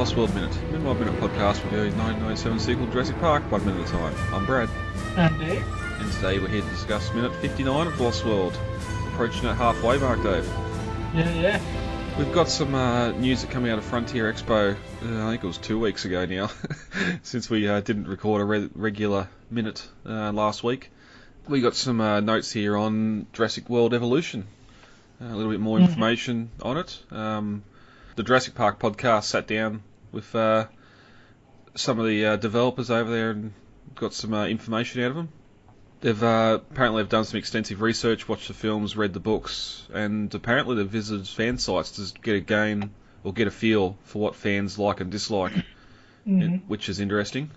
Lost World Minute, minute podcast reviewing 1997 sequel Jurassic Park, 1 minute at a time. I'm Brad. I'm Dave. And today we're here to discuss minute 59 of Lost World. Approaching that halfway mark, Dave. Yeah. We've got some news that coming out of Frontier Expo, I think it was 2 weeks ago now, since we didn't record a regular minute last week. We got some notes here on Jurassic World Evolution, a little bit more information on it. The Jurassic Park podcast sat down with some of the developers over there and got some information out of them. They've apparently done some extensive research, watched the films, read the books, and apparently they've visited fan sites to get a feel for what fans like and dislike, which is interesting.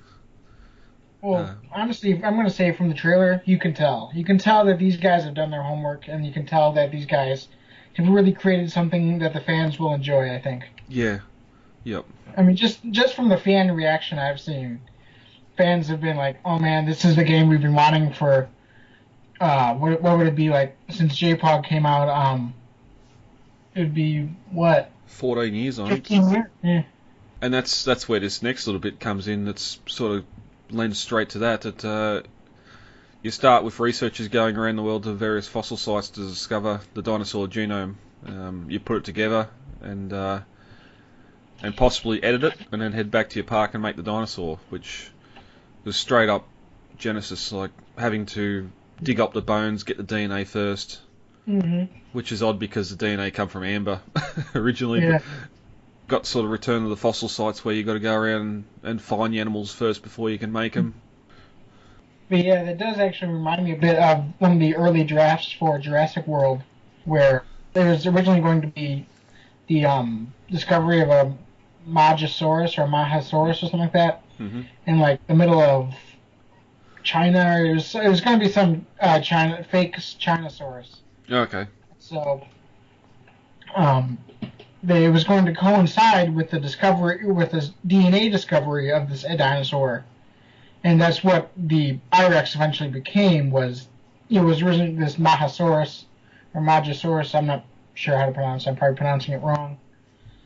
Well, honestly, I'm going to say from the trailer, you can tell. You can tell that these guys have done their homework, and you can tell that these guys have really created something that the fans will enjoy, I think. Yeah. Yep. I mean, just from the fan reaction I've seen, fans have been like, oh man, this is the game we've been wanting for, what would it be like, since J-Pog came out, it would be, what? 14 years, I think. 15 years? Yeah. And that's where this next little bit comes in, that's sort of lends straight to that you start with researchers going around the world to various fossil sites to discover the dinosaur genome. You put it together and possibly edit it, and then head back to your park and make the dinosaur, which was straight up Genesis, like having to dig up the bones, get the DNA first, which is odd because the DNA come from amber originally. Yeah. But got sort of return to the fossil sites where you got to go around and find the animals first before you can make them. But yeah, that does actually remind me a bit of one of the early drafts for Jurassic World, where there was originally going to be the discovery of a Majosaurus or Mahasaurus or something like that, in like the middle of China. Or it was going to be some fake Chinosaurus. Okay. So, it was going to coincide with the DNA discovery of this dinosaur. And that's what the I-Rex eventually became, was originally this Mahasaurus, or Majosaurus. I'm not sure how to pronounce it. I'm probably pronouncing it wrong.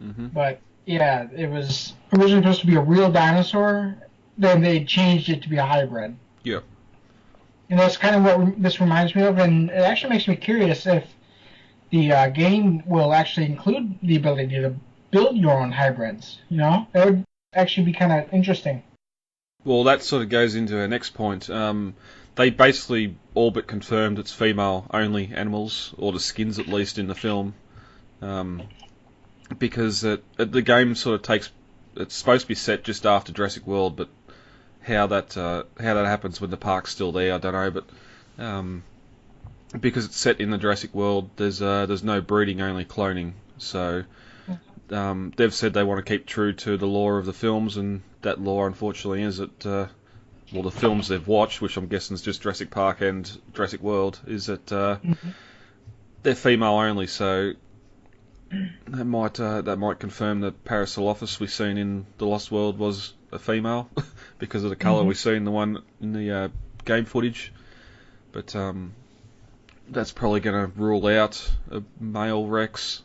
But, yeah, it was originally supposed to be a real dinosaur, then they changed it to be a hybrid. Yeah. And that's kind of what this reminds me of, and it actually makes me curious if the game will actually include the ability to build your own hybrids, That would actually be kind of interesting. Well, that sort of goes into our next point. They basically all but confirmed it's female-only animals, or the skins at least in the film, because the game sort of takes. It's supposed to be set just after Jurassic World, but how that happens when the park's still there, I don't know. But because it's set in the Jurassic World, there's no breeding, only cloning. So they've said they want to keep true to the lore of the films, and that lore, unfortunately, is that the films they've watched, which I'm guessing is just Jurassic Park and Jurassic World, is that they're female only. So that might confirm that Parasaurolophus we've seen in the Lost World was a female because of the colour we see in the one in the game footage. But that's probably going to rule out a male Rex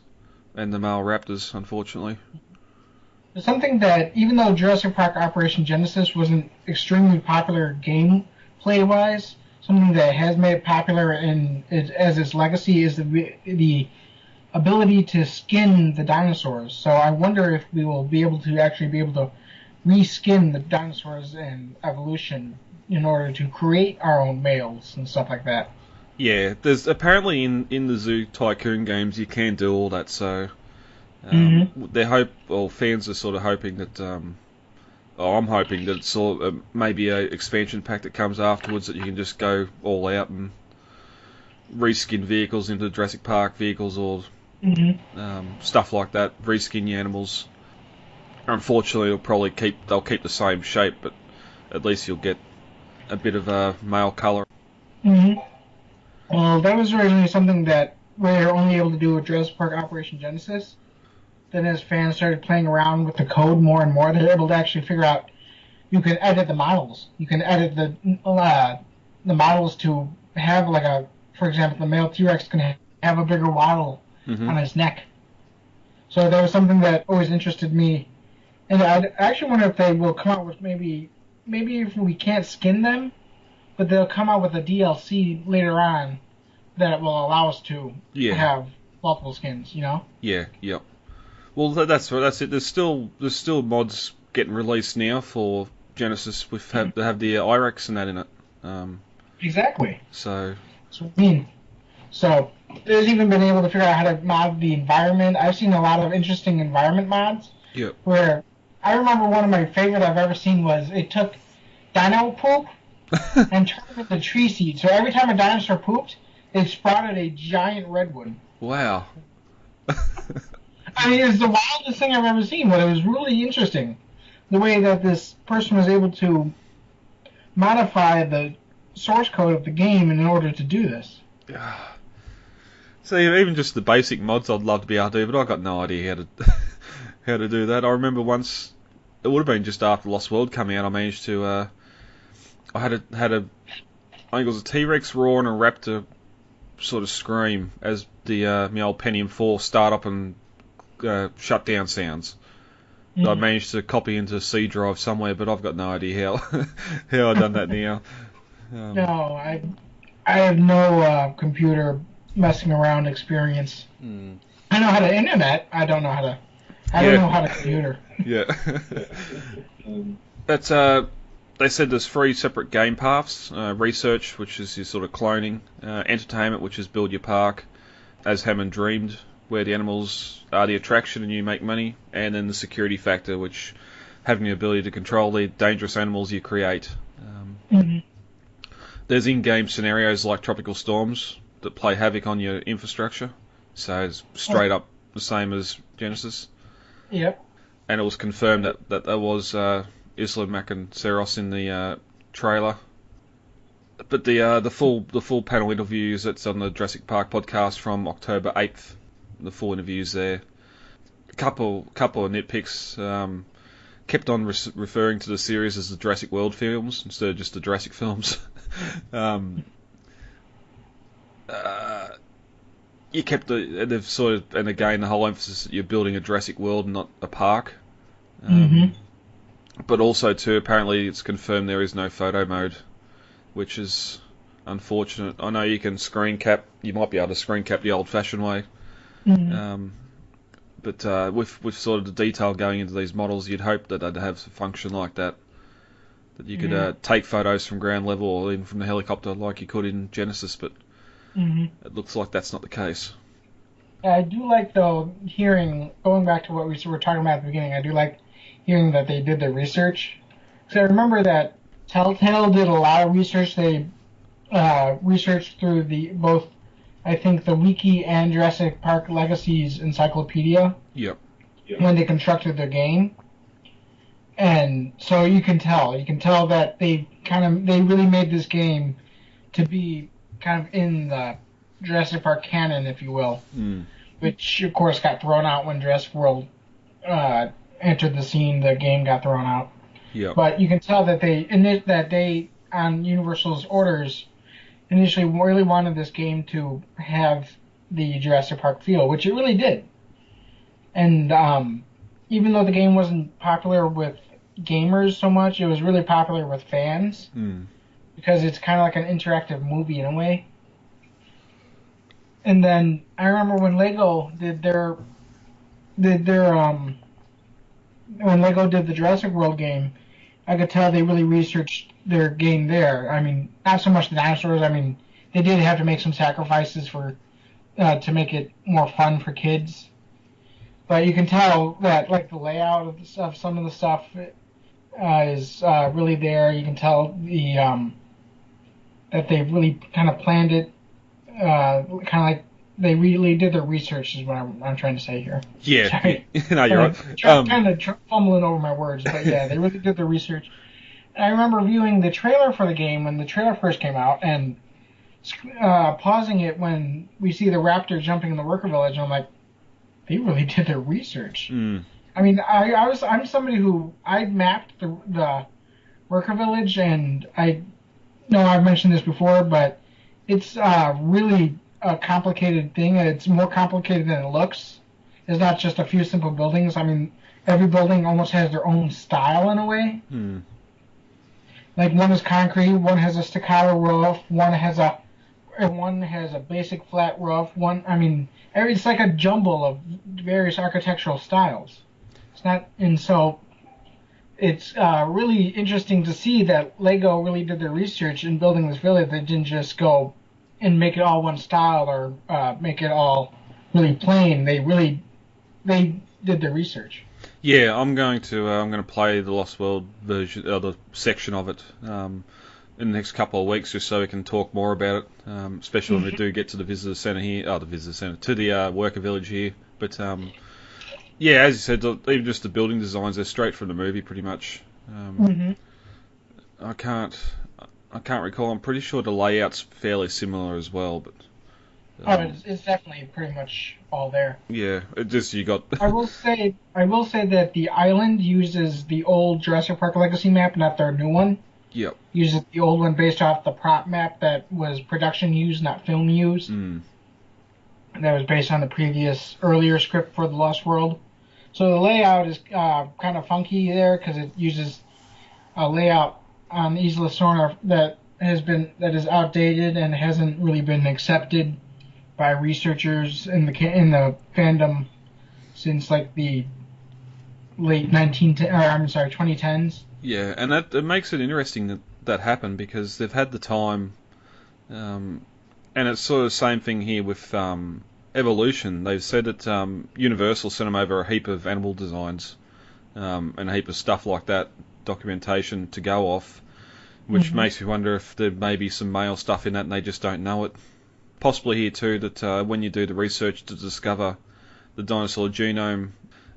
and the male raptors, unfortunately. Something that, even though Jurassic Park Operation Genesis wasn't extremely popular gameplay-wise, something that has made it popular as its legacy is the ability to skin the dinosaurs. So I wonder if we will be able to reskin the dinosaurs in Evolution in order to create our own males and stuff like that. Yeah, there's apparently in the Zoo Tycoon games you can do all that, so fans are sort of hoping that I'm hoping that it's sort of maybe a expansion pack that comes afterwards that you can just go all out and reskin vehicles into Jurassic Park vehicles or stuff like that, reskin your animals. Unfortunately, they'll keep the same shape, but at least you'll get a bit of a male colour. Well, that was originally something that we were only able to do with Jurassic Park Operation Genesis. Then as fans started playing around with the code more and more, they were able to actually figure out you can edit the models. You can edit the models to have for example, the male T-Rex can have a bigger waddle on his neck. So that was something that always interested me And I actually wonder if they will come out with maybe if we can't skin them, but they'll come out with a DLC later on that will allow us to have multiple skins. Yeah. Well, that's it. There's still mods getting released now for Genesis. They have the IREX and that in it. Exactly. So there's even been able to figure out how to mod the environment. I've seen a lot of interesting environment mods. Yep. Where I remember one of my favorite I've ever seen was it took dino poop and turned it into tree seed. So every time a dinosaur pooped, it sprouted a giant redwood. Wow. I mean, it's the wildest thing I've ever seen, but it was really interesting. The way that this person was able to modify the source code of the game in order to do this. So even just the basic mods I'd love to be able to do, but I've got no idea how to do that. I remember once, it would have been just after Lost World coming out, I managed to, I had a, I think it was a T-Rex roar and a raptor sort of scream as the my old Pentium 4 start up and shut down sounds. Mm. I managed to copy into C drive somewhere, but I've got no idea how I've done that now. No, I have no computer messing around experience. Mm. I know how to internet. I don't know how to. I don't know how to computer. Yeah. That's they said there's 3 separate game paths: research, which is your sort of cloning; entertainment, which is build your park, as Hammond dreamed, where the animals are the attraction and you make money; and then the security factor, which having the ability to control the dangerous animals you create. Mm-hmm. There's in-game scenarios like tropical storms that play havoc on your infrastructure, so it's straight up the same as Genesis. Yep. And it was confirmed that there was Isla Macanceros in the trailer. But the full panel interviews, that's on the Jurassic Park podcast from October 8th. The full interviews there. A couple of nitpicks. Kept on referring to the series as the Jurassic World films instead of just the Jurassic films. You kept they've sort of, and again the whole emphasis that you're building a Jurassic World and not a park. But also too, apparently it's confirmed there is no photo mode, which is unfortunate. I know you can screen cap. You might be able to screen cap the old-fashioned way. But with sort of the detail going into these models, you'd hope that they'd have a function like that. That you could take photos from ground level or even from the helicopter like you could in Genesis, but it looks like that's not the case. I do like, though, going back to what we were talking about at the beginning, I do like hearing that they did the research. Because I remember that Telltale did a lot of research. They researched through both, I think, the Wiki and Jurassic Park Legacy's encyclopedia. Yep. When they constructed their game. And so you can tell that they really made this game to be kind of in the Jurassic Park canon, if you will, which of course got thrown out when Jurassic World entered the scene. The game got thrown out. Yep. But you can tell that they on Universal's orders initially really wanted this game to have the Jurassic Park feel, which it really did. And even though the game wasn't popular with gamers so much, it was really popular with fans because it's kind of like an interactive movie in a way. And then I remember when Lego did when Lego did the Jurassic World game, I could tell they really researched their game there. I mean, not so much the dinosaurs. I mean, they did have to make some sacrifices to make it more fun for kids. But you can tell that, like, the layout of some of the stuff is really there. You can tell that they really kind of planned it, kind of like they really did their research, is what I'm trying to say here. Yeah, Sorry. No, you're right. Kind of fumbling over my words, but yeah, they really did their research. And I remember viewing the trailer for the game when the trailer first came out, and pausing it when we see the raptor jumping in the worker village, and I'm like, they really did their research. I mean, I'm somebody who I mapped the worker village, and I know I've mentioned this before, but it's really a complicated thing, and it's more complicated than it looks. It's not just a few simple buildings. I mean, every building almost has their own style in a way. Like one is concrete, one has a staccato roof, one has a basic flat roof. It's like a jumble of various architectural styles. It's really interesting to see that Lego really did their research in building this village. They didn't just go and make it all one style or make it all really plain. They did their research. Yeah, I'm going to play the Lost World version, the section of it, in the next couple of weeks, just so we can talk more about it. Especially when we do get to the visitor centre here, to the worker village here. But yeah, as you said, even just the building designs, they're straight from the movie, pretty much. I can't recall. I'm pretty sure the layout's fairly similar as well, but. It's definitely pretty much all there. Yeah, it just you got. I will say that the island uses the old Jurassic Park Legacy map, not their new one. Yep. Uses the old one based off the prop map that was production used, not film used. That was based on the previous earlier script for the Lost World. So the layout is kind of funky there because it uses a layout on Isla Sorna that is outdated and hasn't really been accepted by researchers in the fandom since like the late 2010s. Yeah, and it makes it interesting that happened because they've had the time, and it's sort of the same thing here with Evolution. They've said that Universal sent them over a heap of animal designs and a heap of stuff like that, documentation to go off, which makes me wonder if there may be some male stuff in that and they just don't know it. Possibly here too that when you do the research to discover the dinosaur genome,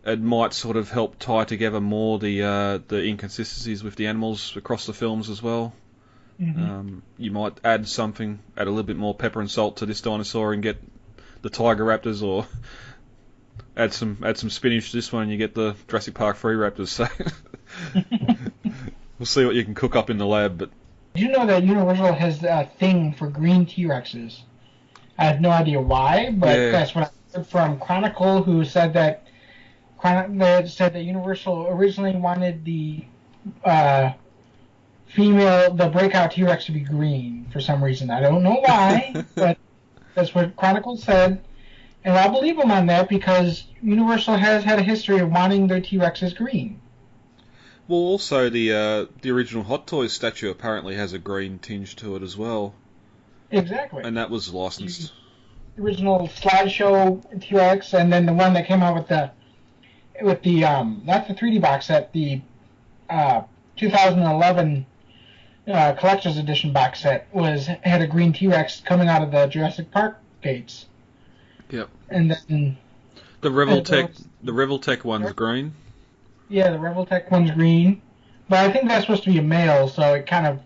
it might sort of help tie together more the inconsistencies with the animals across the films as well. You might add a little bit more pepper and salt to this dinosaur and get the tiger raptors, or add some spinach to this one and you get the Jurassic Park 3 raptors. So we'll see what you can cook up in the lab. But did you know that Universal has a thing for green T-Rexes? I have no idea why, but that's what I heard from Chronicle, who said that Universal originally wanted the breakout T-Rex to be green for some reason. I don't know why, but that's what Chronicle said, and I believe them on that because Universal has had a history of wanting their T-Rexes green. Well, also the original Hot Toys statue apparently has a green tinge to it as well. Exactly. And that was licensed. The original slideshow T-Rex, and then the one that came out with the not the 3D box set, the 2011 collector's edition box set had a green T-Rex coming out of the Jurassic Park gates. Yep. And then the Reveltech one's green. Yeah, the Reveltech one's green, but I think that's supposed to be a male, so it kind of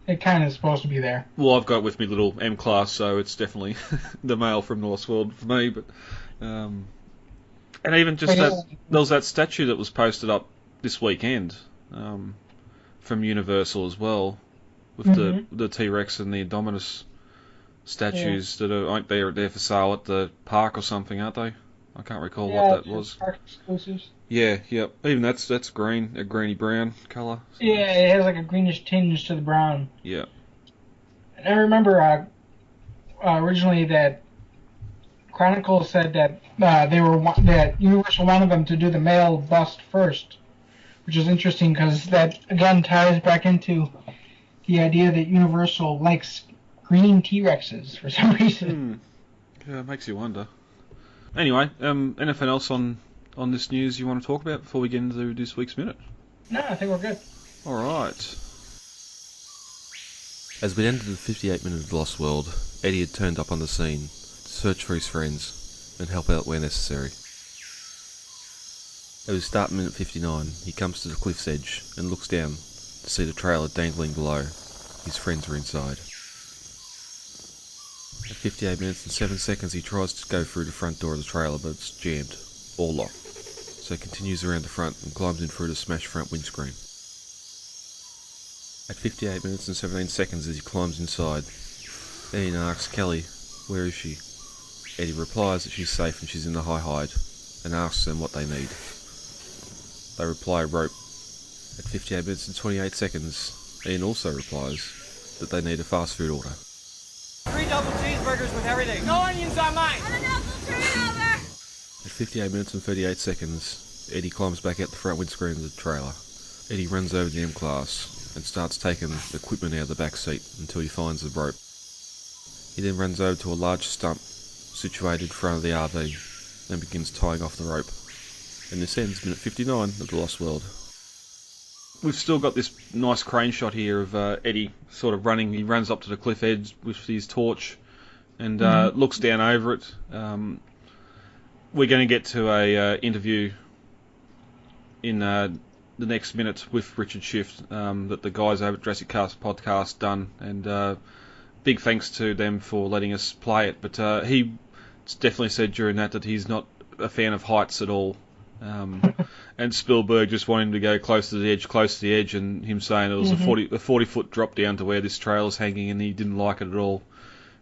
is supposed to be there. Well, I've got with me little M class, so it's definitely the male from Lost World for me. But and even just there was that statue that was posted up this weekend from Universal as well, with the T-Rex and the Indominus statues that are they're for sale at the park or something, aren't they? I can't recall what that was. Park exclusives. Yeah. Even that's green, a greeny brown colour. Yeah, it has like a greenish tinge to the brown. Yeah. And I remember originally that Chronicle said that that Universal wanted them to do the male bust first, which is interesting because that again ties back into the idea that Universal likes green T-Rexes for some reason. Yeah, it makes you wonder. Anyway, anything else on this news you want to talk about before we get into this week's minute? No, I think we're good. All right. As we entered the 58 minute of the Lost World, Eddie had turned up on the scene to search for his friends and help out where necessary. As we start minute 59, he comes to the cliff's edge and looks down to see the trailer dangling below. His friends are inside. At 58 minutes and 7 seconds he tries to go through the front door of the trailer, but it's jammed, or locked. So he continues around the front and climbs in through the smashed front windscreen. At 58 minutes and 17 seconds as he climbs inside, Ian asks Kelly, where is she? Eddie replies that she's safe and she's in the high hide, and asks them what they need. They reply rope. At 58 minutes and 28 seconds, Ian also replies that they need a fast food order. 3 double cheeseburgers with everything. No onions on mine. And an apple turnover. At 58 minutes and 38 seconds, Eddie climbs back out the front windscreen of the trailer. Eddie runs over to the M-Class and starts taking equipment out of the back seat until he finds the rope. He then runs over to a large stump situated in front of the RV and begins tying off the rope. And this ends minute 59 of The Lost World. We've still got this nice crane shot here of Eddie sort of running. He runs up to the cliff edge with his torch and looks down over it. We're going to get to a interview in the next minute with Richard Schiff that the guys over at Jurassic Cast Podcast done, and big thanks to them for letting us play it. But he definitely said during that he's not a fan of heights at all. And Spielberg just wanted him to go close to the edge, and him saying it was a 40-foot drop down to where this trailer's hanging, and he didn't like it at all.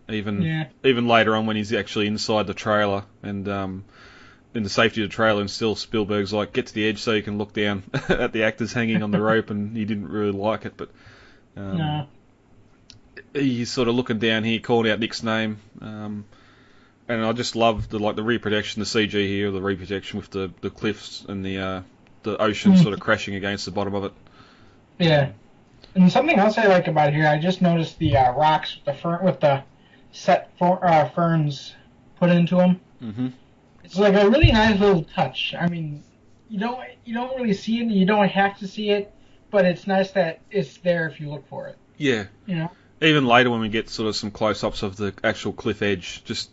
Even later on when he's actually inside the trailer and in the safety of the trailer, and still Spielberg's like, get to the edge so you can look down at the actors hanging on the rope, and he didn't really like it. But he's sort of looking down here, calling out Nick's name. And I just love the reproduction, the CG here, the reproduction with the cliffs and the ocean sort of crashing against the bottom of it. Yeah. And something else I like about here, I just noticed the rocks with the set ferns put into them. Mm-hmm. It's like a really nice little touch. I mean, you don't really see it, and you don't have to see it, but it's nice that it's there if you look for it. Yeah. You know. Even later when we get sort of some close-ups of the actual cliff edge, just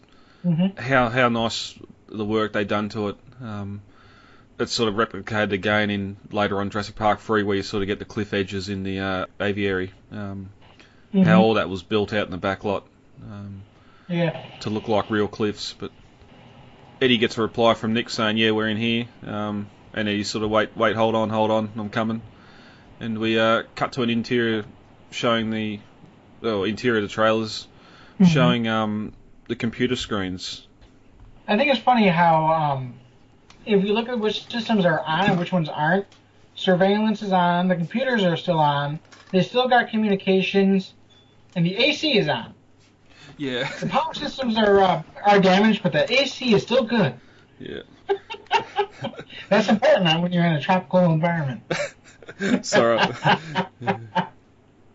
how nice the work they done to it. It's sort of replicated again in later on Jurassic Park 3, where you sort of get the cliff edges in the aviary. How all that was built out in the back lot to look like real cliffs. But Eddie gets a reply from Nick saying, yeah, we're in here. And Eddie sort of, wait, hold on, I'm coming. And we cut to an interior showing interior of the trailers, showing the computer screens. I think it's funny how if you look at which systems are on and which ones aren't, surveillance is on, the computers are still on, they still got communications, and the AC is on. Yeah. The power systems are damaged, but the AC is still good. Yeah. That's important when you're in a tropical environment. Sorry.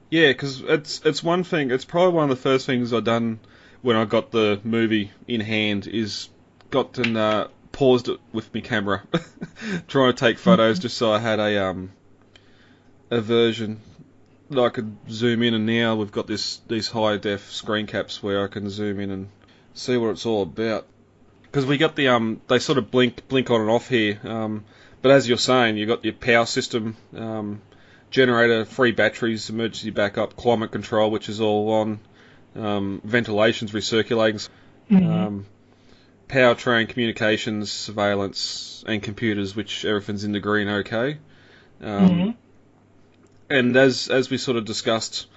Yeah, because it's one thing. It's probably one of the first things I've done when I got the movie in hand, is got and paused it with my camera, trying to take photos just so I had a version that I could zoom in. And now we've got these high def screen caps where I can zoom in and see what it's all about. Because we got the they sort of blink on and off here. But as you're saying, you got your power system, generator, free batteries, emergency backup, climate control, which is all on. Ventilation's recirculating, powertrain, communications, surveillance, and computers, which everything's in the green okay. And as we sort of discussed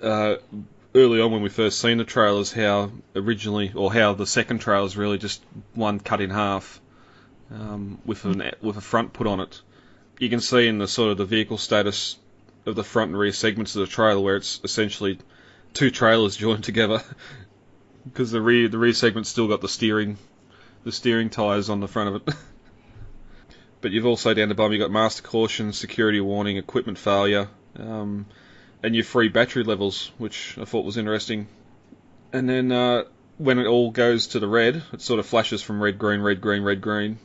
early on when we first seen the trailers, how the second trailer's really just one cut in half with a front put on it. You can see in the sort of the vehicle status of the front and rear segments of the trailer where it's essentially two trailers joined together, because the rear segment's still got the steering tyres on the front of it. But you've also down the bottom, you've got master caution, security warning, equipment failure, and your free battery levels, which I thought was interesting. And then when it all goes to the red, it sort of flashes from red, green, red, green, red, green.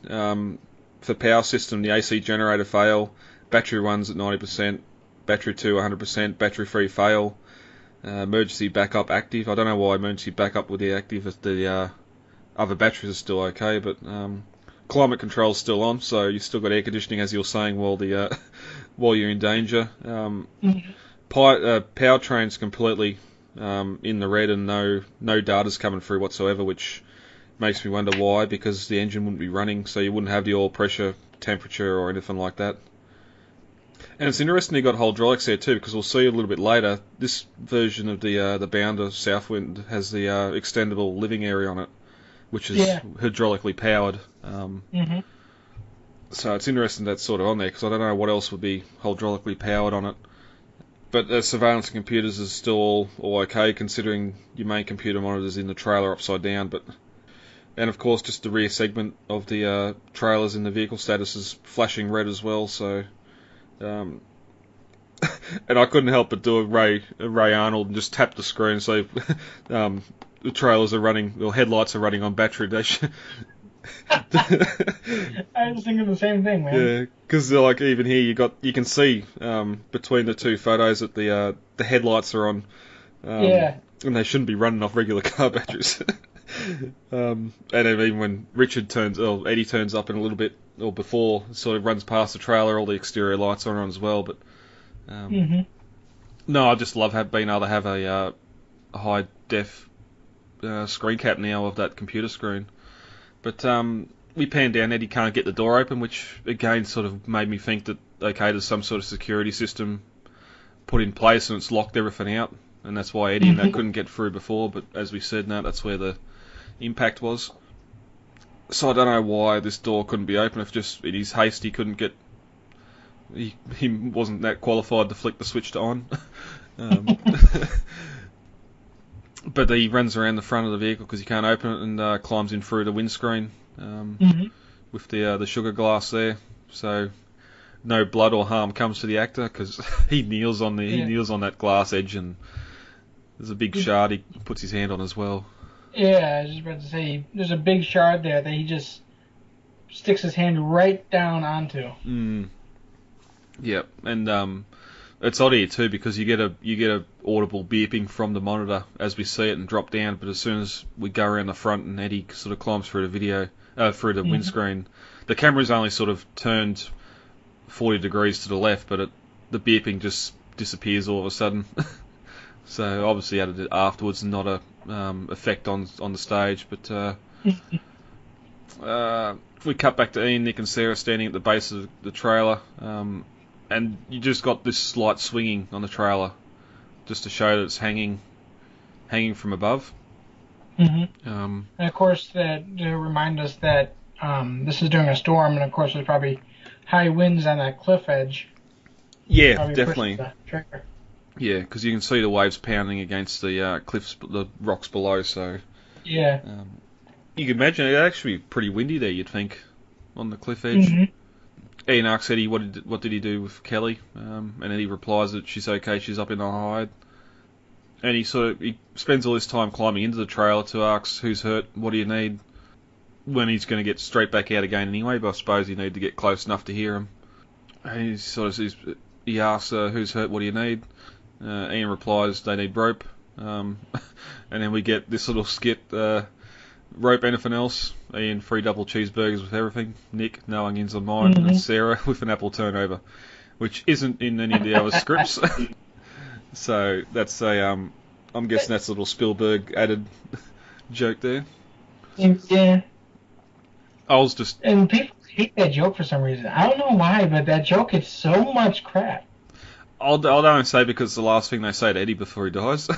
For power system, the AC generator fail, battery 1's at 90%, battery 2 100%, battery 3 fail. Emergency backup active. I don't know why emergency backup would be active if the other batteries are still okay, but climate control's still on, so you still got air conditioning, as you're saying, while you're in danger. Powertrain's completely in the red, and no data's coming through whatsoever, which makes me wonder why, because the engine wouldn't be running, so you wouldn't have the oil pressure, temperature, or anything like that. And it's interesting you got hydraulics there too, because we'll see a little bit later, this version of the Bounder Southwind has the extendable living area on it, which is hydraulically powered. So it's interesting that's sort of on there, because I don't know what else would be hydraulically powered on it. But the surveillance computers is still all okay, considering your main computer monitor's in the trailer upside down. And of course, just the rear segment of the trailers in the vehicle status is flashing red as well. So, and I couldn't help but do a Ray Arnold and just tap the screen. So the trailers are running, or headlights are running on battery. I was thinking the same thing, man. Yeah, because like even here you can see between the two photos that the headlights are on. And they shouldn't be running off regular car batteries. And even when Eddie turns up in a little bit, or before, sort of runs past the trailer, all the exterior lights are on as well. But no, I just love being able to have a high def screen cap now of that computer screen. But we panned down, Eddie can't get the door open, which again sort of made me think that, okay, there's some sort of security system put in place and it's locked everything out, and that's why Eddie and that couldn't get through before. But as we said, no, that's where the impact was. So I don't know why this door couldn't be open. If just in his haste he couldn't get, he wasn't that qualified to flick the switch to on. But he runs around the front of the vehicle because he can't open it, and climbs in through the windscreen with the sugar glass there. So no blood or harm comes to the actor, because he kneels on that glass edge, and there's a big shard he puts his hand on as well. Yeah, I was just about to say, there's a big shard there that he just sticks his hand right down onto. Yep, and it's odd here too, because you get a audible beeping from the monitor as we see it and drop down. But as soon as we go around the front and Eddie sort of climbs through the windscreen, the camera's only sort of turned 40 degrees to the left, but the beeping just disappears all of a sudden. So obviously added it afterwards and not a effect on the stage. But we cut back to Ian, Nick and Sarah standing at the base of the trailer, and you just got this slight swinging on the trailer just to show that it's hanging from above. And of course, to remind us that this is during a storm, and of course there's probably high winds on that cliff edge. Yeah, definitely. Yeah, because you can see the waves pounding against the cliffs, the rocks below. So yeah, you can imagine it'd actually be pretty windy there, you'd think, on the cliff edge. Ian asks Eddie what did he do with Kelly, and Eddie replies that she's okay, she's up in the hide. And he spends all this time climbing into the trailer to ask who's hurt, what do you need, when he's going to get straight back out again anyway, but I suppose he need to get close enough to hear him. And he asks who's hurt, what do you need. Ian replies they need rope, and then we get this little skit, rope, anything else. Ian, 3 double cheeseburgers with everything. Nick, no onions on mine. And Sarah with an apple turnover, which isn't in any of the other scripts. So that's I'm guessing that's a little Spielberg added joke there. Yeah. And people hate that joke for some reason. I don't know why, but that joke gets so much crap. I'll only say because it's the last thing they say to Eddie before he dies.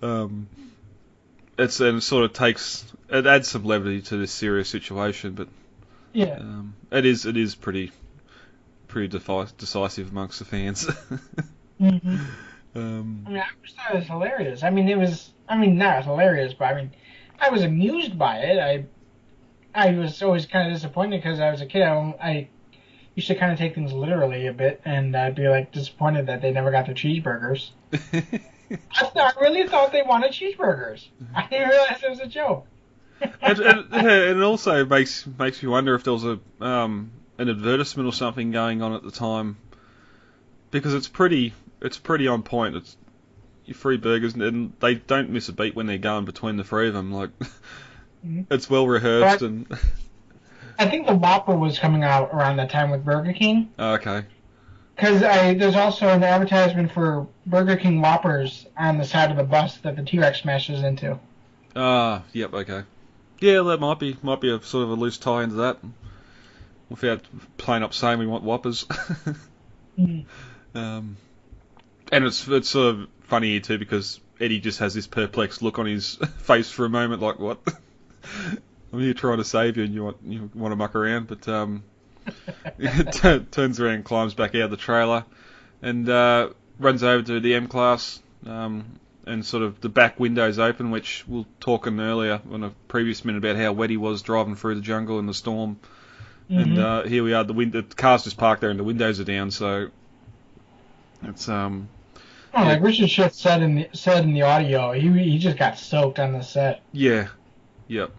It adds some levity to this serious situation, but yeah, it is pretty decisive amongst the fans. I just thought it was hilarious. Not hilarious, but I was amused by it. I was always kind of disappointed because I was a kid. I used to kind of take things literally a bit, and I'd be disappointed that they never got their cheeseburgers. I really thought they wanted cheeseburgers. I didn't realize it was a joke. and it also makes me wonder if there was an advertisement or something going on at the time, because it's pretty on point. It's your 3 burgers, and they don't miss a beat when they're going between the 3 of them. It's well rehearsed. And I think the Whopper was coming out around that time with Burger King. Oh, okay. Because there's also an advertisement for Burger King Whoppers on the side of the bus that the T-Rex smashes into. Yep, okay. Yeah, that might be a sort of a loose tie into that, without plain up saying we want Whoppers. And it's sort of funny here too, because Eddie just has this perplexed look on his face for a moment, like what? I'm here trying to save you, and you want to muck around, but it turns around, climbs back out of the trailer, and runs over to the M-Class, and sort of the back window's open, which we were talking earlier on a previous minute about how wet he was driving through the jungle in the storm. Mm-hmm. And here we are, the car's just parked there and the windows are down, so it's like Richard Schiff said in the audio, he just got soaked on the set. Yeah, yep.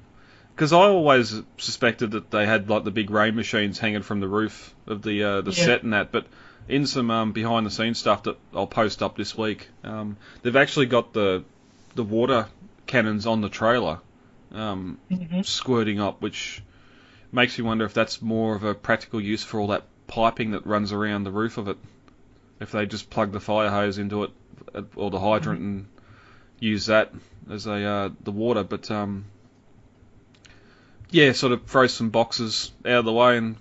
Because I always suspected that they had like the big rain machines hanging from the roof of the set and that, but in some behind the scenes stuff that I'll post up this week, they've actually got the water cannons on the trailer squirting up, which makes me wonder if that's more of a practical use for all that piping that runs around the roof of it. If they just plug the fire hose into it, or the hydrant, and use that as the water, but sort of throws some boxes out of the way and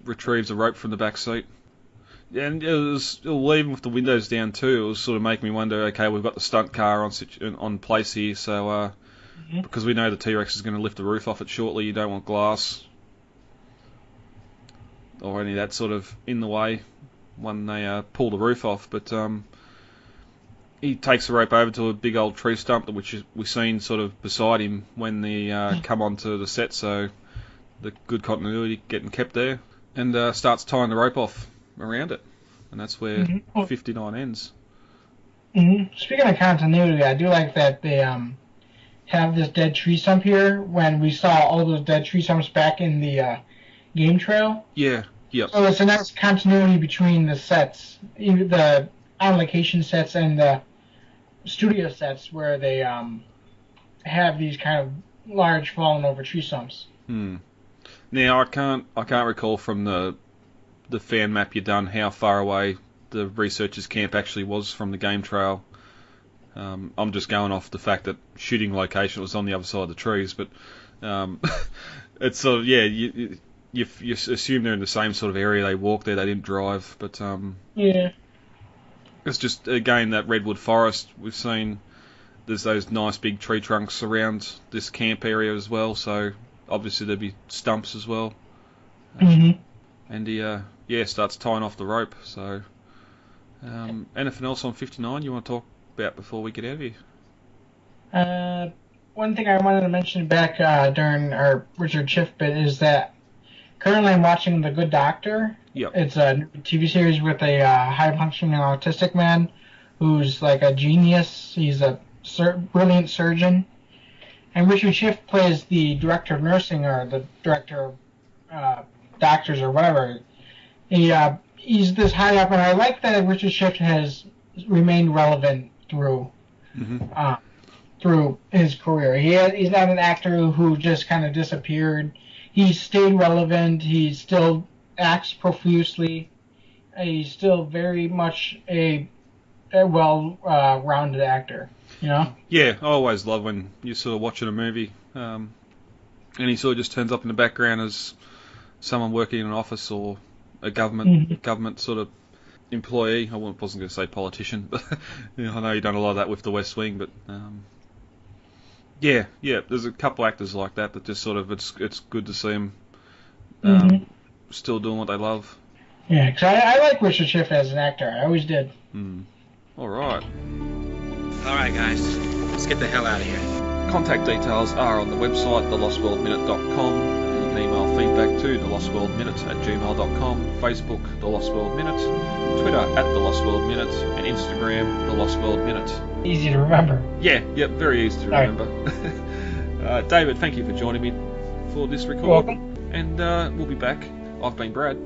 retrieves a rope from the back seat. And even with the windows down too, it was sort of making me wonder, okay, we've got the stunt car on place here, so because we know the T-Rex is going to lift the roof off it shortly, you don't want glass or any of that sort of in the way when they pull the roof off. But he takes the rope over to a big old tree stump, which we've seen sort of beside him when they come onto the set, so the good continuity getting kept there, and starts tying the rope off around it, and that's where 59 ends. Mm-hmm. Speaking of continuity, I do like that they have this dead tree stump here when we saw all those dead tree stumps back in the game trail. Yeah, yep. So it's a nice continuity between the sets, the on-location sets and the studio sets where they have these kind of large fallen over tree stumps. Now I can't recall from the fan map you done how far away the researchers' camp actually was from the game trail. I'm just going off the fact that shooting location was on the other side of the trees, but it's sort of, you assume they're in the same sort of area. They walked there, they didn't drive, but it's just, again, that redwood forest. We've seen there's those nice big tree trunks around this camp area as well, so obviously there'd be stumps as well. And he starts tying off the rope. So anything else on 59 you want to talk about before we get out of here? One thing I wanted to mention back during our Richard Schiff bit is that currently I'm watching The Good Doctor. Yep. It's a TV series with a high-functioning autistic man who's like a genius. He's a brilliant surgeon. And Richard Schiff plays the director of nursing, or the director of doctors, or whatever. He's this high up, and I like that Richard Schiff has remained relevant through his career. He's not an actor who just kind of disappeared. He's stayed relevant. He still acts profusely. He's still very much a well-rounded actor. You know? Yeah, I always love when you're sort of watching a movie, and he sort of just turns up in the background as someone working in an office or a government sort of employee. I wasn't going to say politician, but I know you've done a lot of that with The West Wing, but there's a couple actors like that just sort of, it's good to see them still doing what they love. Yeah, because I like Richard Schiff as an actor. I always did. All right. All right, guys, let's get the hell out of here. Contact details are on the website, thelostworldminute.com. You can email feedback to thelostworldminute@gmail.com, Facebook, The Lost World Minute, Twitter @thelostworldminute, and Instagram, The Lost World Minute. Easy to remember. Yeah, very easy to remember. Right. David, thank you for joining me for this record. Welcome. And we'll be back. I've been Brad.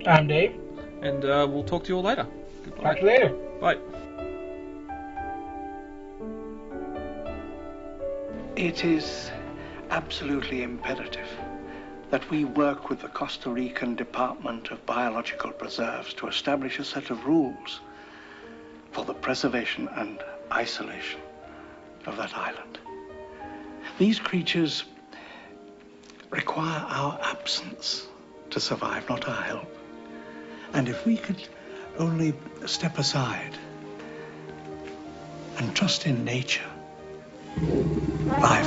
I'm Dave. And we'll talk to you all later. Goodbye. Talk to you later. Bye. It is absolutely imperative that we work with the Costa Rican Department of Biological Preserves to establish a set of rules for the preservation and isolation of that island. These creatures require our absence to survive, not our help. And if we could only step aside and trust in nature, I